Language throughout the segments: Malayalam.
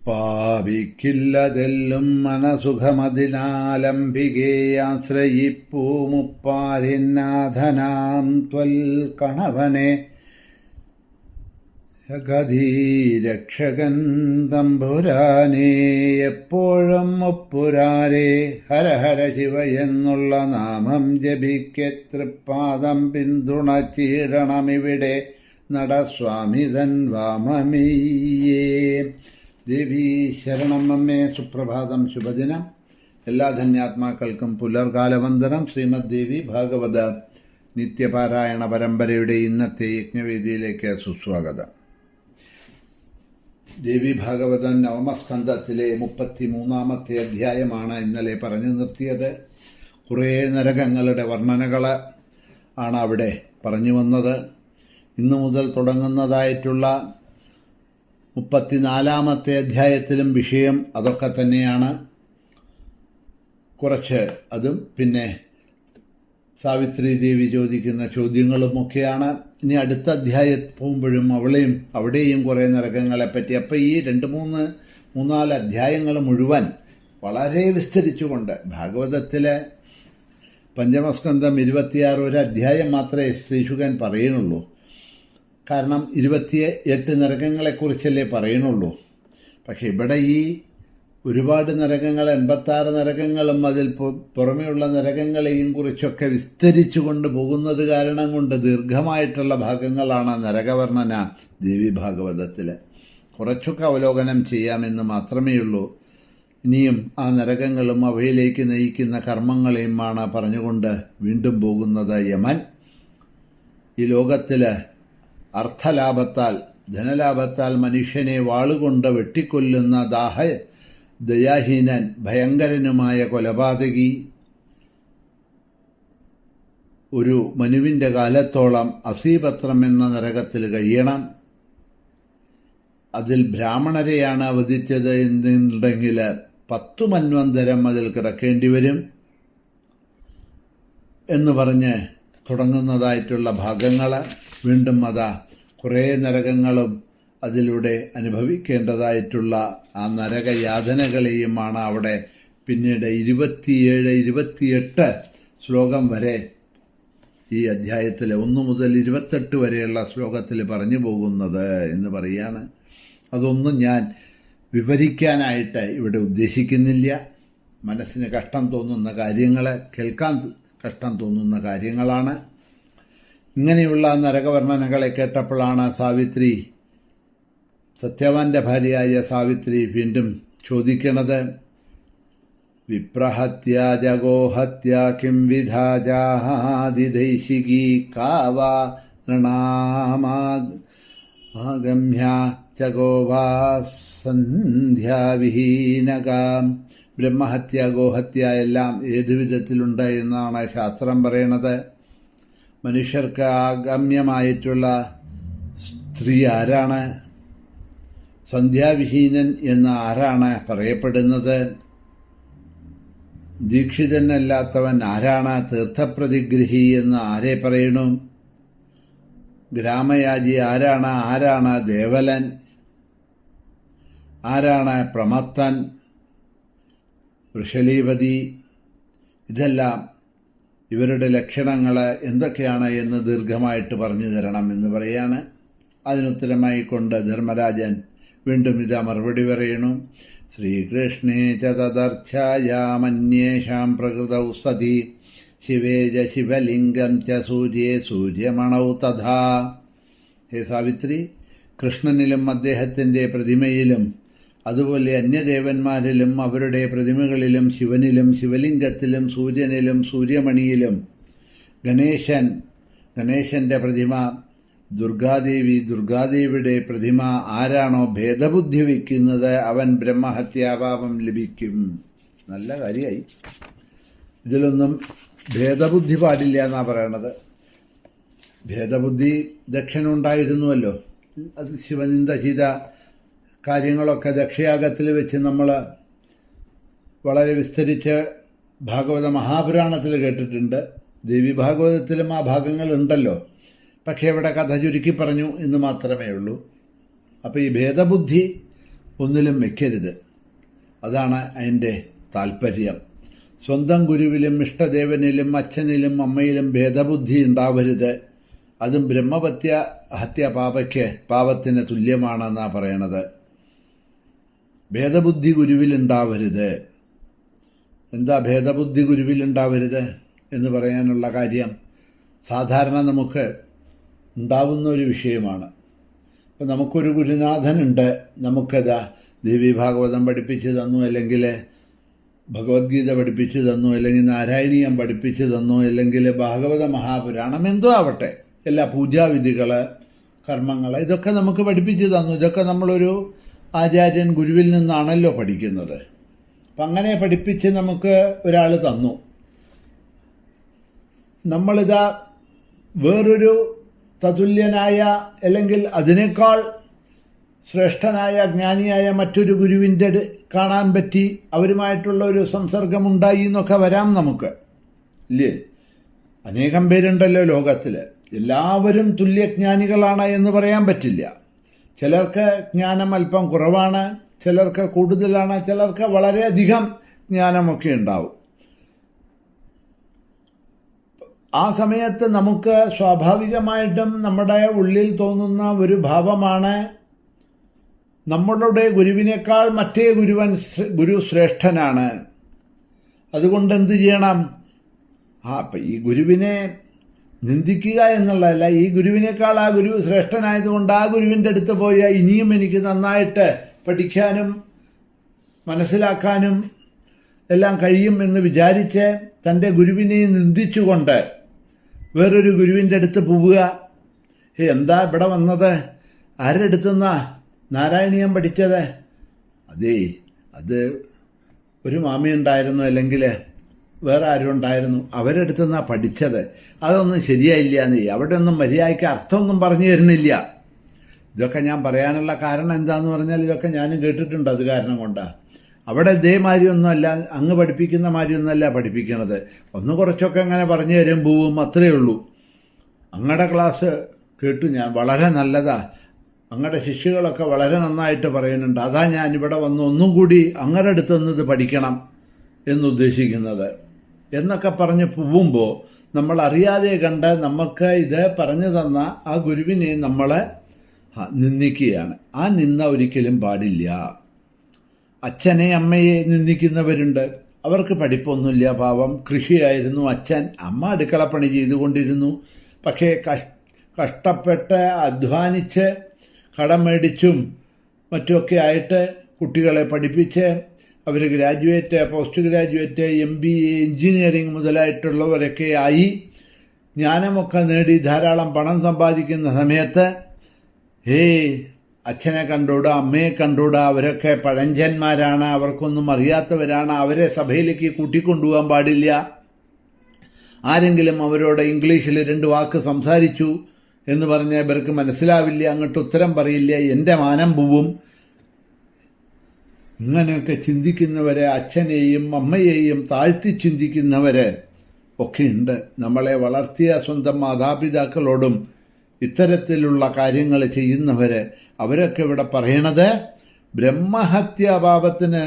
പാപിക്കില്ലതെല്ലും മനസുഖമതിനാലംബികേ ആശ്രയിപ്പൂ മുപ്പാരിനാഥനാം ത്വൽ കണവനെ ജഗതീരക്ഷകൻ തമ്പുരാനേ എപ്പോഴും ഒപ്പുരാരേ ഹരഹര ശിവ എന്നുള്ള നാമം ജപിക്കെ തൃപ്പാദം പിന്തുണച്ചിടണമിവിടെ നടസ്വാമിതൻ വാമമീയേ. ദേവി ശരണം അമ്മേ. സുപ്രഭാതം, ശുഭദിനം. എല്ലാ ധന്യാത്മാക്കൾക്കും പുലർകാലവന്ദനം. ശ്രീമദ് ദേവി ഭാഗവത നിത്യപാരായണ പരമ്പരയുടെ ഇന്നത്തെ യജ്ഞവേദിയിലേക്ക് സുസ്വാഗതം. ദേവി ഭാഗവതം നവമസ്കന്ധത്തിലെ 33-ാമത്തെ അധ്യായമാണ് ഇന്നലെ പറഞ്ഞു നിർത്തിയത്. കുറേ നരകങ്ങളുടെ വർണ്ണനകൾ ആണ് അവിടെ പറഞ്ഞു വന്നത്. ഇന്നു മുതൽ തുടങ്ങുന്നതായിട്ടുള്ള 34-ാമത്തെ അധ്യായത്തിലും വിഷയം അതൊക്കെ തന്നെയാണ്. കുറച്ച് അതും പിന്നെ സാവിത്രി ദേവി ചോദിക്കുന്ന ചോദ്യങ്ങളുമൊക്കെയാണ്. ഇനി അടുത്ത അധ്യായം പോകുമ്പോഴും അവിടെയും കുറേ നരകങ്ങളെപ്പറ്റി. അപ്പം ഈ 2-3-4 അധ്യായങ്ങൾ മുഴുവൻ വളരെ വിസ്തരിച്ചുകൊണ്ട് ഭാഗവതത്തിലെ പഞ്ചമസ്കന്ധം 26 ഒരു അധ്യായം മാത്രമേ ശ്രീശുകൻ പറയുന്നുള്ളൂ. കാരണം 28 നരകങ്ങളെക്കുറിച്ചല്ലേ പറയുന്നുള്ളൂ. പക്ഷെ ഇവിടെ ഈ ഒരുപാട് നരകങ്ങൾ, 86 നരകങ്ങളും അതിൽ പുറമെയുള്ള നരകങ്ങളെയും കുറിച്ചൊക്കെ വിസ്തരിച്ചു കൊണ്ട് പോകുന്നത് കാരണം കൊണ്ട് ദീർഘമായിട്ടുള്ള ഭാഗങ്ങളാണ് നരകവർണ്ണന ദേവി ഭാഗവതത്തിൽ. കുറച്ചൊക്കെ അവലോകനം ചെയ്യാമെന്ന് മാത്രമേ ഉള്ളൂ. ഇനിയും ആ നരകങ്ങളും അവയിലേക്ക് നയിക്കുന്ന കർമ്മങ്ങളെയുമാണ് പറഞ്ഞുകൊണ്ട് വീണ്ടും പോകുന്നത് യമൻ. ഈ ലോകത്തിൽ അർത്ഥലാഭത്താൽ, ധനലാഭത്താൽ മനുഷ്യനെ വാളുകൊണ്ട് വെട്ടിക്കൊല്ലുന്ന ദയാഹീനൻ, ഭയങ്കരനുമായ കൊലപാതകി ഒരു മനുവിൻ്റെ കാലത്തോളം അസീപത്രം എന്ന നരകത്തിൽ കഴിയണം. അതിൽ ബ്രാഹ്മണരെയാണ് അവധിച്ചത് എന്നുണ്ടെങ്കിൽ 10 മന്വന്തരം അതിൽ കിടക്കേണ്ടി വരും എന്ന് പറഞ്ഞ് തുടങ്ങുന്നതായിട്ടുള്ള ഭാഗങ്ങൾ. വീണ്ടും കുറേ നരകങ്ങളും അതിലൂടെ അനുഭവിക്കേണ്ടതായിട്ടുള്ള ആ നരകയാതനകളെയുമാണ് അവിടെ പിന്നീട് 27-28 ശ്ലോകം വരെ ഈ അധ്യായത്തിൽ 1 മുതൽ 28 വരെയുള്ള ശ്ലോകത്തിൽ പറഞ്ഞു പോകുന്നത് എന്ന് പറയാണ്. അതൊന്നും ഞാൻ വിവരിക്കാനായിട്ട് ഇവിടെ ഉദ്ദേശിക്കുന്നില്ല. മനസ്സിന് കഷ്ടം തോന്നുന്ന കാര്യങ്ങൾ, കേൾക്കാൻ കഷ്ടം തോന്നുന്ന കാര്യങ്ങളാണ്. ഇങ്ങനെയുള്ള നരകവർണ്ണനകളെ കേട്ടപ്പോഴാണ് സാവിത്രി, സത്യവാന്റെ ഭാര്യയായ സാവിത്രി വീണ്ടും ചോദിക്കണത്, വിപ്രഹത്യ ജഗോഹത്യ കിം വിധാജാദിദൈശികീ കാവാ നൃണാമാഗമ്യ ചഗോവാ സന്ധ്യാവിഹീനകാം. ബ്രഹ്മഹത്യ, ഗോഹത്യ എല്ലാം ഏതു വിധത്തിലുണ്ട് എന്നാണ് ശാസ്ത്രം പറയണത്. മനുഷ്യർക്ക് ആഗമ്യമായിട്ടുള്ള സ്ത്രീ ആരാണ്? സന്ധ്യാവിഹീനൻ എന്ന് ആരാണ് പറയപ്പെടുന്നത്? ദീക്ഷിതനല്ലാത്തവൻ ആരാണ്? തീർത്ഥപ്രതിഗ്രഹി എന്ന് ആരെ പറയണു? ഗ്രാമയാജി ആരാണ്? ആരാണ് ദേവലൻ? ആരാണ് പ്രമത്തൻ, വൃഷലീപതി? ഇതെല്ലാം ഇവരുടെ ലക്ഷണങ്ങൾ എന്തൊക്കെയാണ് എന്ന് ദീർഘമായിട്ട് പറഞ്ഞു തരണം എന്ന് പറയാണ്. അതിനുത്തരമായി കൊണ്ട് ധർമ്മരാജൻ വീണ്ടും ഇതാ മറുപടി പറയണു. ശ്രീകൃഷ്ണേ ച തദർച്ഛായാമന്യേഷാം പ്രകൃതൗ സതി ശിവേ ച ശിവലിംഗം ച സൂര്യേ സൂര്യമണൗ തഥാ. ഹേ സാവിത്രി, കൃഷ്ണനിലും അദ്ദേഹത്തിൻ്റെ പ്രതിമയിലും അതുപോലെ അന്യദേവന്മാരിലും അവരുടെ പ്രതിമകളിലും ശിവനിലും ശിവലിംഗത്തിലും സൂര്യനിലും സൂര്യമണിയിലും ഗണേശൻ്റെ പ്രതിമ, ദുർഗാദേവിയുടെ പ്രതിമ ആരാണോ ഭേദബുദ്ധി വയ്ക്കുന്നത് അവൻ ബ്രഹ്മഹത്യാപാപം ലഭിക്കും. നല്ല കാര്യമായി. ഇതിലൊന്നും ഭേദബുദ്ധി പാടില്ല എന്നാണ് പറയണത്. ഭേദബുദ്ധി ദക്ഷനുണ്ടായിരുന്നുവല്ലോ. അത് ശിവനിന്ദ ചെയ്ത കാര്യങ്ങളൊക്കെ ദക്ഷയാഗത്തിൽ വെച്ച് നമ്മൾ വളരെ വിസ്തരിച്ച് ഭാഗവത മഹാപുരാണത്തിൽ കേട്ടിട്ടുണ്ട്. ദേവി ഭാഗവതത്തിലും ആ ഭാഗങ്ങളുണ്ടല്ലോ. പക്ഷേ ഇവിടെ കഥ ചുരുക്കി പറഞ്ഞു എന്ന് മാത്രമേ ഉള്ളൂ. അപ്പോൾ ഈ ഭേദബുദ്ധി ഒന്നിലും വെക്കരുത്. അതാണ് അതിൻ്റെ താല്പര്യം. സ്വന്തം ഗുരുവിലും ഇഷ്ടദേവനിലും അച്ഛനിലും അമ്മയിലും ഭേദബുദ്ധി ഉണ്ടാവരുത്. അതും ബ്രഹ്മഹത്യ പാപത്തിന് തുല്യമാണെന്നാണ് പറയണത്. ഭേദബുദ്ധി ഗുരുവിലുണ്ടാവരുത്. എന്താ ഭേദബുദ്ധി ഗുരുവിലുണ്ടാവരുത് എന്ന് പറയാനുള്ള കാര്യം? സാധാരണ നമുക്ക് ഉണ്ടാവുന്ന ഒരു വിഷയമാണ്. ഇപ്പം നമുക്കൊരു ഗുരുനാഥനുണ്ട്. നമുക്കതാ ദേവി ഭാഗവതം പഠിപ്പിച്ചു തന്നു, അല്ലെങ്കിൽ ഭഗവത്ഗീത പഠിപ്പിച്ചു തന്നു, അല്ലെങ്കിൽ നാരായണീയം പഠിപ്പിച്ചു തന്നു, അല്ലെങ്കിൽ ഭാഗവത മഹാപുരാണം എന്തോ ആവട്ടെ, എല്ലാ പൂജാവിധികൾ, കർമ്മങ്ങൾ, ഇതൊക്കെ നമുക്ക് പഠിപ്പിച്ചു തന്നു. ഇതൊക്കെ നമ്മളൊരു ആചാര്യൻ ഗുരുവിൽ നിന്നാണല്ലോ പഠിക്കുന്നത്. അപ്പം അങ്ങനെ പഠിപ്പിച്ച് നമുക്ക് ഒരാൾ തന്നു. നമ്മളിതാ വേറൊരു തതുല്യനായ അല്ലെങ്കിൽ അതിനേക്കാൾ ശ്രേഷ്ഠനായ ജ്ഞാനിയായ മറ്റൊരു ഗുരുവിൻ്റെ കാണാൻ പറ്റി, അവരുമായിട്ടുള്ള ഒരു സംസർഗമുണ്ടായി എന്നൊക്കെ വരാം നമുക്ക്, ഇല്ലേ? അനേകം പേരുണ്ടല്ലോ ലോകത്തിൽ. എല്ലാവരും തുല്യജ്ഞാനികളാണ് എന്ന് പറയാൻ പറ്റില്ല. ചിലർക്ക് ജ്ഞാനം അല്പം കുറവാണ്, ചിലർക്ക് കൂടുതലാണ്, ചിലർക്ക് വളരെയധികം ജ്ഞാനമൊക്കെ ഉണ്ടാവും. ആ സമയത്ത് നമുക്ക് സ്വാഭാവികമായിട്ടും നമ്മുടെ ഉള്ളിൽ തോന്നുന്ന ഒരു ഭാവമാണ്, നമ്മളുടെ ഗുരുവിനേക്കാൾ മറ്റേ ഗുരു ശ്രേഷ്ഠനാണ്. അതുകൊണ്ട് എന്ത് ചെയ്യണം? അപ്പം ഈ ഗുരുവിനെ നിന്ദിക്കുക എന്നുള്ളതല്ല, ഈ ഗുരുവിനേക്കാൾ ആ ഗുരു ശ്രേഷ്ഠനായതുകൊണ്ട് ആ ഗുരുവിൻ്റെ അടുത്ത് പോയാൽ ഇനിയും എനിക്ക് നന്നായിട്ട് പഠിക്കാനും മനസ്സിലാക്കാനും എല്ലാം കഴിയും എന്ന് വിചാരിച്ച് തൻ്റെ ഗുരുവിനെ നിന്ദിച്ചുകൊണ്ട് വേറൊരു ഗുരുവിൻ്റെ അടുത്ത് പോവുക. എന്താ ഇവിടെ വന്നത്? ആരുടെ അടുത്തുനിന്നാ നാരായണീയം പഠിച്ചത്? അത് ഒരു മാമിയുണ്ടായിരുന്നു, അല്ലെങ്കിൽ വേറെ ആരും ഉണ്ടായിരുന്നു, അവരുടെ അടുത്തുനിന്നാണ് പഠിച്ചത്. അതൊന്നും ശരിയായില്ല. അവിടെ ഒന്നും മര്യാദയ്ക്ക് അർത്ഥമൊന്നും പറഞ്ഞു തരുന്നില്ല. ഇതൊക്കെ ഞാൻ പറയാനുള്ള കാരണം എന്താന്ന് പറഞ്ഞാൽ ഇതൊക്കെ ഞാനും കേട്ടിട്ടുണ്ട്. അത് കാരണം കൊണ്ടാണ്. അവിടെ ഇതേമാതിരിയൊന്നുമല്ല, അങ്ങ് പഠിപ്പിക്കുന്ന മാതിരിയൊന്നുമല്ല പഠിപ്പിക്കണത്. ഒന്ന് കുറച്ചൊക്കെ അങ്ങനെ പറഞ്ഞു തരും, പോവും, അത്രയേ ഉള്ളൂ. അങ്ങയുടെ ക്ലാസ് കേട്ടു ഞാൻ, വളരെ നല്ലതാ, അങ്ങയുടെ ശിഷ്യകളൊക്കെ വളരെ നന്നായിട്ട് പറയുന്നുണ്ട്. അതാ ഞാൻ ഇവിടെ വന്ന് ഒന്നും കൂടി അങ്ങയുടെ അടുത്തൊന്ന് ഇത് പഠിക്കണം എന്നുദ്ദേശിക്കുന്നത് എന്നൊക്കെ പറഞ്ഞ് പോവുമ്പോൾ നമ്മൾ അറിയാതെ കണ്ട് നമുക്ക് ഇത് പറഞ്ഞു തന്ന ആ ഗുരുവിനെ നമ്മൾ നിന്ദിക്കുകയാണ്. ആ നിന്ന ഒരിക്കലും പാടില്ല. അച്ഛനെ അമ്മയെ നിന്ദിക്കുന്നവരുണ്ട്. അവർക്ക് പഠിപ്പൊന്നുമില്ല, പാവം, കൃഷിയായിരുന്നു അച്ഛൻ, അമ്മ അടുക്കളപ്പണി ചെയ്തുകൊണ്ടിരുന്നു. പക്ഷേ കഷ്ടപ്പെട്ട് അധ്വാനിച്ച് കടം മേടിച്ചും മറ്റുമൊക്കെ ആയിട്ട് കുട്ടികളെ പഠിപ്പിച്ച് അവർ graduate, post graduate, MBA, engineering മുതലായിട്ടുള്ളവരൊക്കെ ആയി ജ്ഞാനമൊക്കെ നേടി ധാരാളം പണം സമ്പാദിക്കുന്ന സമയത്ത് അച്ഛനെ കണ്ടൂടാ, അമ്മയെ കണ്ടൂടാ, അവരൊക്കെ പഴഞ്ചന്മാരാണ്, അവർക്കൊന്നും അറിയാത്തവരാണ്, അവരെ സഭയിലേക്ക് കൂട്ടിക്കൊണ്ടുപോകാൻ പാടില്ല. ആരെങ്കിലും അവരോട് ഇംഗ്ലീഷിൽ 2 വാക്ക് സംസാരിച്ചു എന്ന് പറഞ്ഞാൽ ഇവർക്ക് മനസ്സിലാവില്ല, അങ്ങോട്ട് ഉത്തരം പറയില്ല, എൻ്റെ മാനം പോവും. ഇങ്ങനെയൊക്കെ ചിന്തിക്കുന്നവരെ, അച്ഛനെയും അമ്മയെയും താഴ്ത്തി ചിന്തിക്കുന്നവര് ഒക്കെയുണ്ട്. നമ്മളെ വളർത്തിയ സ്വന്തം മാതാപിതാക്കളോടും ഇത്തരത്തിലുള്ള കാര്യങ്ങൾ ചെയ്യുന്നവര്, അവരൊക്കെ ഇവിടെ പറയണത് ബ്രഹ്മഹത്യാപാപത്തിന്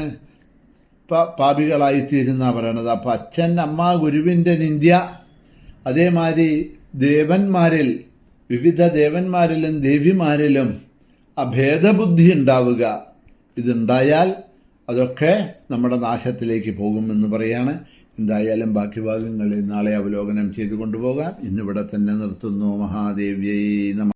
പാപികളായിത്തീരുന്ന പറയണത്. അപ്പം അച്ഛൻ, അമ്മ, ഗുരുവിൻ്റെ നിന്ദ്യ, അതേമാതിരി ദേവന്മാരിൽ, വിവിധ ദേവന്മാരിലും ദേവിമാരിലും അഭേദബുദ്ധി ഉണ്ടാവുക, ഇതുണ്ടായാൽ അതൊക്കെ നമ്മുടെ നാശത്തിലേക്ക് പോകുമെന്ന് പറയാണ്. എന്തായാലും ബാക്കി ഭാഗങ്ങളിൽ നാളെ അവലോകനം ചെയ്തു കൊണ്ടുപോകാം. ഇന്നിവിടെ തന്നെ നിർത്തുന്നു. മഹാദേവ്യൈ നമഃ.